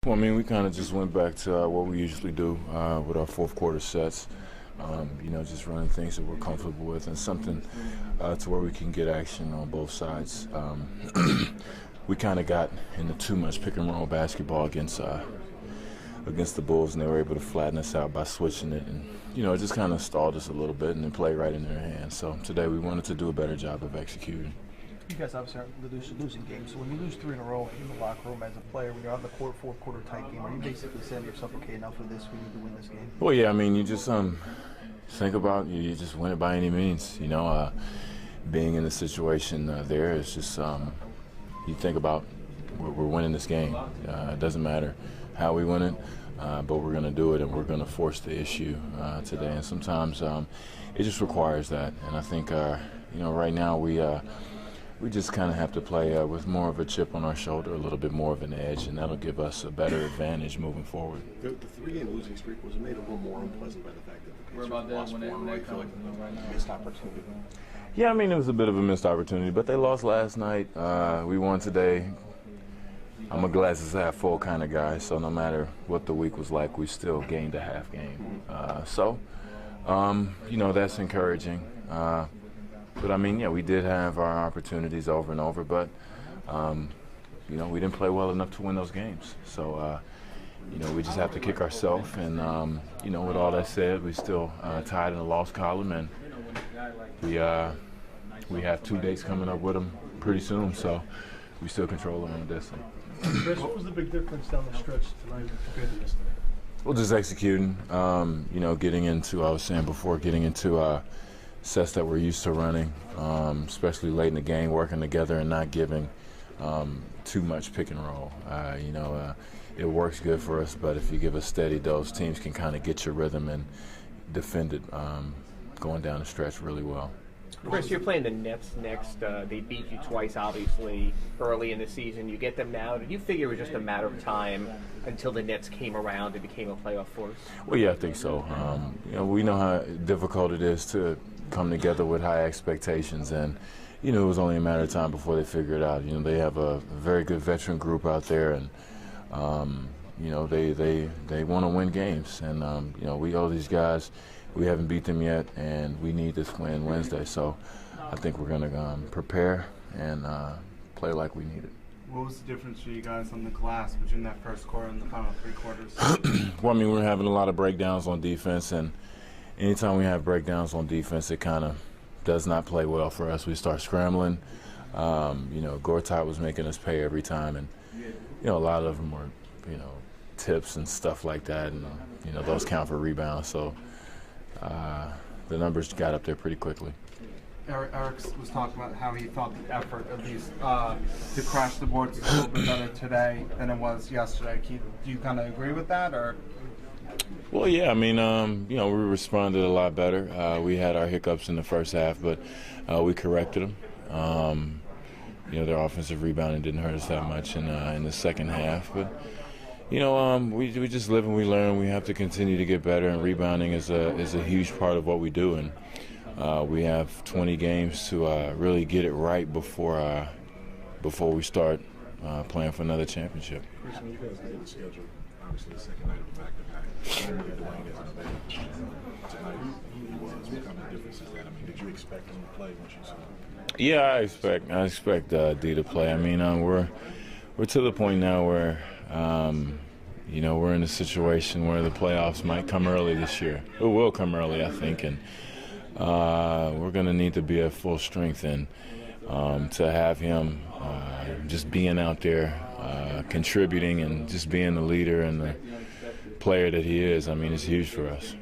Well, I mean, we kind of just went back to what we usually do with our fourth quarter sets. Just running things that we're comfortable with and something to where we can get action on both sides. We kind of got into too much pick and roll basketball against the Bulls, and they were able to flatten us out by switching it. And, it just kind of stalled us a little bit and then played right in their hands. So today we wanted to do a better job of executing. You guys obviously are losing games. So when you lose 3 in a row in the locker room as a player, when you're on the court, fourth quarter tight game, are you basically saying to yourself, okay, enough of this, we need to win this game? Well, yeah, I mean, you just think about you just win it by any means. Being in the situation there is just you think about we're winning this game. It doesn't matter how we win it, but we're going to do it, and we're going to force the issue today. And sometimes it just requires that. And I think right now we just kind of have to play with more of a chip on our shoulder, a little bit more of an edge, and that'll give us a better advantage moving forward. The 3-game losing streak was made a little more unpleasant by the fact that the Pacers lost 4 in a row. I feel like missed opportunity. Yeah, I mean, it was a bit of a missed opportunity, but they lost last night. We won today. I'm a glasses half full kind of guy, so no matter what the week was like, we still gained a half game. That's encouraging. But, I mean, we did have our opportunities over and over, but, we didn't play well enough to win those games. So, we just have to kick ourselves. And, with all that said, we still tied in the loss column, and we have 2 dates coming up with them pretty soon, so we still control them on the destiny. Chris, what was the big difference down the stretch tonight compared to yesterday? Well, just executing, getting into sets that we're used to running, especially late in the game, working together and not giving too much pick and roll. It works good for us, but if you give a steady dose, teams can kind of get your rhythm and defend it going down the stretch really well. Chris, you're playing the Nets next. They beat you twice, obviously, early in the season. You get them now. Did you figure it was just a matter of time until the Nets came around and became a playoff force? Well, yeah, I think so. We know how difficult it is to come together with high expectations, and it was only a matter of time before they figure it out. They have a very good veteran group out there, and they want to win games, and we owe these guys. We haven't beat them yet, and we need this win Wednesday. So I think we're going to prepare and play like we need it. What was the difference for you guys on the glass between that first quarter and the final 3 quarters? Well, I mean, we're having a lot of breakdowns on defense, and anytime we have breakdowns on defense, it kind of does not play well for us. We start scrambling. Gortat was making us pay every time, and a lot of them were, tips and stuff like that, and those count for rebounds. So the numbers got up there pretty quickly. Eric was talking about how he thought the effort of these to crash the boards is a little bit better today than it was yesterday. Do you kind of agree with that, or? Well, yeah. I mean, we responded a lot better. We had our hiccups in the first half, but we corrected them. Their offensive rebounding didn't hurt us that much in the second half, but. We just live and we learn. We have to continue to get better, and rebounding is a huge part of what we do. And we have 20 games to really get it right before we start playing for another championship. Chris, when you guys get in the schedule, obviously the second night of the back-to-back, Dwayne isn't there. Tonight he was. What kind of difference is that? I mean, did you expect him to play once you saw him? Yeah, I expect D to play. I mean, we're to the point now where. We're in a situation where the playoffs might come early this year. It will come early, I think, and we're going to need to be at full strength. And to have him just being out there, contributing, and just being the leader and the player that he is, I mean, it's huge for us.